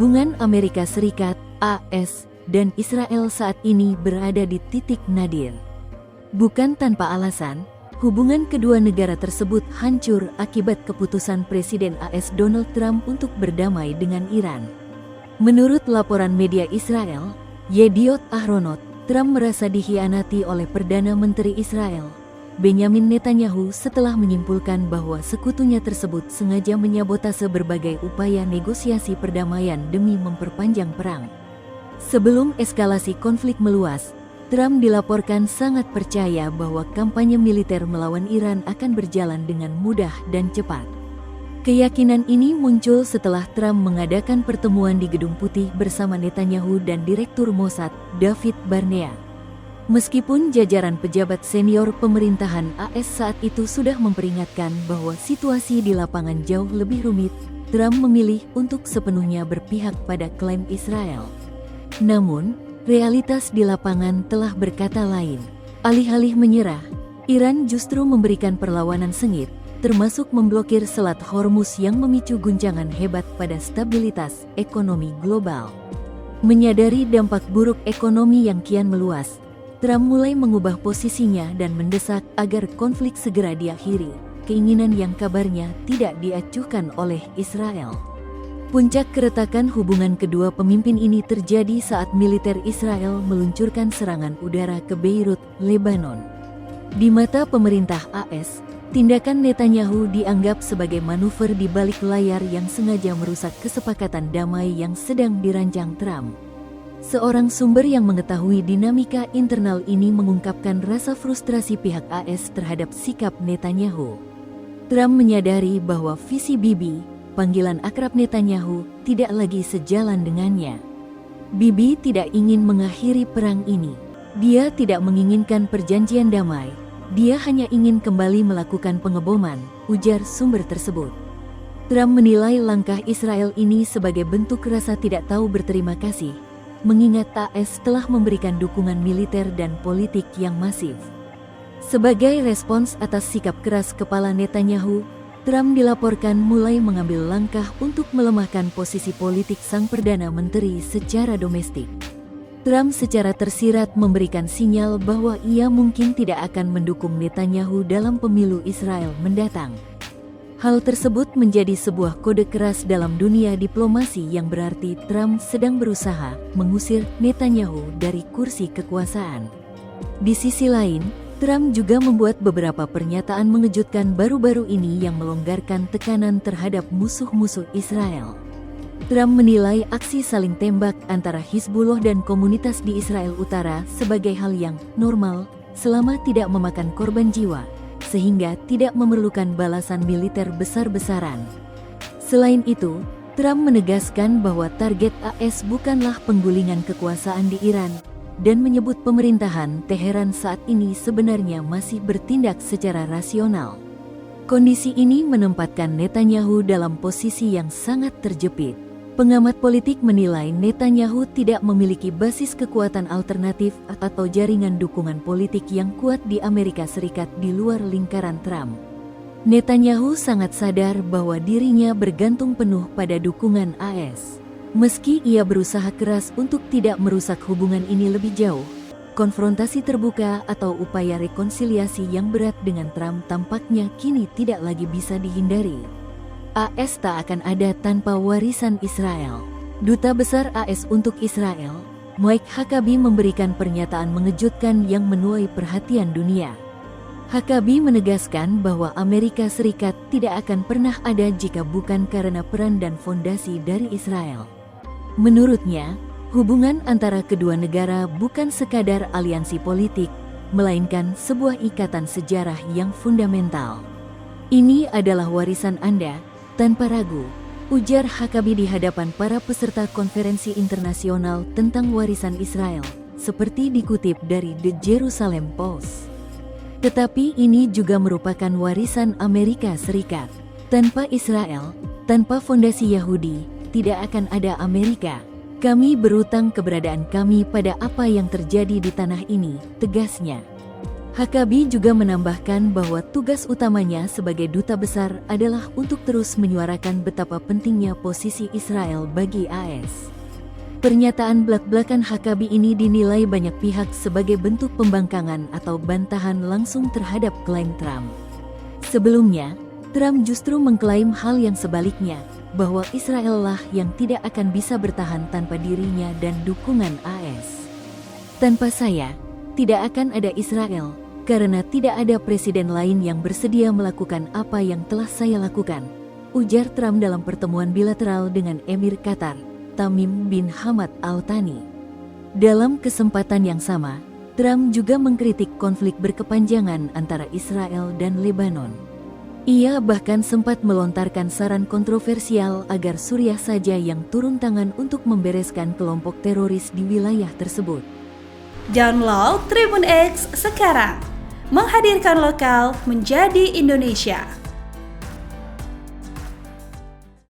Hubungan Amerika Serikat, AS, dan Israel saat ini berada di titik nadir. Bukan tanpa alasan, hubungan kedua negara tersebut hancur akibat keputusan Presiden AS Donald Trump untuk berdamai dengan Iran. Menurut laporan media Israel, Yediot Ahronot, Trump merasa dikhianati oleh Perdana Menteri Israel, Benyamin Netanyahu, setelah menyimpulkan bahwa sekutunya tersebut sengaja menyabotase berbagai upaya negosiasi perdamaian demi memperpanjang perang. Sebelum eskalasi konflik meluas, Trump dilaporkan sangat percaya bahwa kampanye militer melawan Iran akan berjalan dengan mudah dan cepat. Keyakinan ini muncul setelah Trump mengadakan pertemuan di Gedung Putih bersama Netanyahu dan Direktur Mossad, David Barnea. Meskipun jajaran pejabat senior pemerintahan AS saat itu sudah memperingatkan bahwa situasi di lapangan jauh lebih rumit, Trump memilih untuk sepenuhnya berpihak pada klaim Israel. Namun, realitas di lapangan telah berkata lain. Alih-alih menyerah, Iran justru memberikan perlawanan sengit, termasuk memblokir Selat Hormuz yang memicu guncangan hebat pada stabilitas ekonomi global. Menyadari dampak buruk ekonomi yang kian meluas, Trump mulai mengubah posisinya dan mendesak agar konflik segera diakhiri, keinginan yang kabarnya tidak diacuhkan oleh Israel. Puncak keretakan hubungan kedua pemimpin ini terjadi saat militer Israel meluncurkan serangan udara ke Beirut, Lebanon. Di mata pemerintah AS, tindakan Netanyahu dianggap sebagai manuver di balik layar yang sengaja merusak kesepakatan damai yang sedang dirancang Trump. Seorang sumber yang mengetahui dinamika internal ini mengungkapkan rasa frustrasi pihak AS terhadap sikap Netanyahu. Trump menyadari bahwa visi Bibi, panggilan akrab Netanyahu, tidak lagi sejalan dengannya. Bibi tidak ingin mengakhiri perang ini. Dia tidak menginginkan perjanjian damai. Dia hanya ingin kembali melakukan pengeboman, ujar sumber tersebut. Trump menilai langkah Israel ini sebagai bentuk rasa tidak tahu berterima kasih, mengingat AS telah memberikan dukungan militer dan politik yang masif. Sebagai respons atas sikap keras kepala Netanyahu, Trump dilaporkan mulai mengambil langkah untuk melemahkan posisi politik sang Perdana Menteri secara domestik. Trump secara tersirat memberikan sinyal bahwa ia mungkin tidak akan mendukung Netanyahu dalam pemilu Israel mendatang. Hal tersebut menjadi sebuah kode keras dalam dunia diplomasi yang berarti Trump sedang berusaha mengusir Netanyahu dari kursi kekuasaan. Di sisi lain, Trump juga membuat beberapa pernyataan mengejutkan baru-baru ini yang melonggarkan tekanan terhadap musuh-musuh Israel. Trump menilai aksi saling tembak antara Hizbullah dan komunitas di Israel Utara sebagai hal yang normal selama tidak memakan korban jiwa, sehingga tidak memerlukan balasan militer besar-besaran. Selain itu, Trump menegaskan bahwa target AS bukanlah penggulingan kekuasaan di Iran, dan menyebut pemerintahan Teheran saat ini sebenarnya masih bertindak secara rasional. Kondisi ini menempatkan Netanyahu dalam posisi yang sangat terjepit. Pengamat politik menilai Netanyahu tidak memiliki basis kekuatan alternatif atau jaringan dukungan politik yang kuat di Amerika Serikat di luar lingkaran Trump. Netanyahu sangat sadar bahwa dirinya bergantung penuh pada dukungan AS. Meski ia berusaha keras untuk tidak merusak hubungan ini lebih jauh, konfrontasi terbuka atau upaya rekonsiliasi yang berat dengan Trump tampaknya kini tidak lagi bisa dihindari. AS tak akan ada tanpa warisan Israel. Duta Besar AS untuk Israel, Mike Huckabee, memberikan pernyataan mengejutkan yang menuai perhatian dunia. Huckabee menegaskan bahwa Amerika Serikat tidak akan pernah ada jika bukan karena peran dan fondasi dari Israel. Menurutnya, hubungan antara kedua negara bukan sekadar aliansi politik, melainkan sebuah ikatan sejarah yang fundamental. Ini adalah warisan Anda, tanpa ragu, ujar Huckabee di hadapan para peserta konferensi internasional tentang warisan Israel, seperti dikutip dari The Jerusalem Post. Tetapi ini juga merupakan warisan Amerika Serikat. Tanpa Israel, tanpa fondasi Yahudi, tidak akan ada Amerika. Kami berutang keberadaan kami pada apa yang terjadi di tanah ini, tegasnya. Huckabee juga menambahkan bahwa tugas utamanya sebagai duta besar adalah untuk terus menyuarakan betapa pentingnya posisi Israel bagi AS. Pernyataan belak-belakan Huckabee ini dinilai banyak pihak sebagai bentuk pembangkangan atau bantahan langsung terhadap klaim Trump. Sebelumnya, Trump justru mengklaim hal yang sebaliknya, bahwa Israel lah yang tidak akan bisa bertahan tanpa dirinya dan dukungan AS. Tanpa saya, tidak akan ada Israel, karena tidak ada presiden lain yang bersedia melakukan apa yang telah saya lakukan, ujar Trump dalam pertemuan bilateral dengan Emir Qatar, Tamim bin Hamad Al Thani. Dalam kesempatan yang sama, Trump juga mengkritik konflik berkepanjangan antara Israel dan Lebanon. Ia bahkan sempat melontarkan saran kontroversial agar Suriah saja yang turun tangan untuk membereskan kelompok teroris di wilayah tersebut. Download Tribun X sekarang, menghadirkan lokal menjadi Indonesia.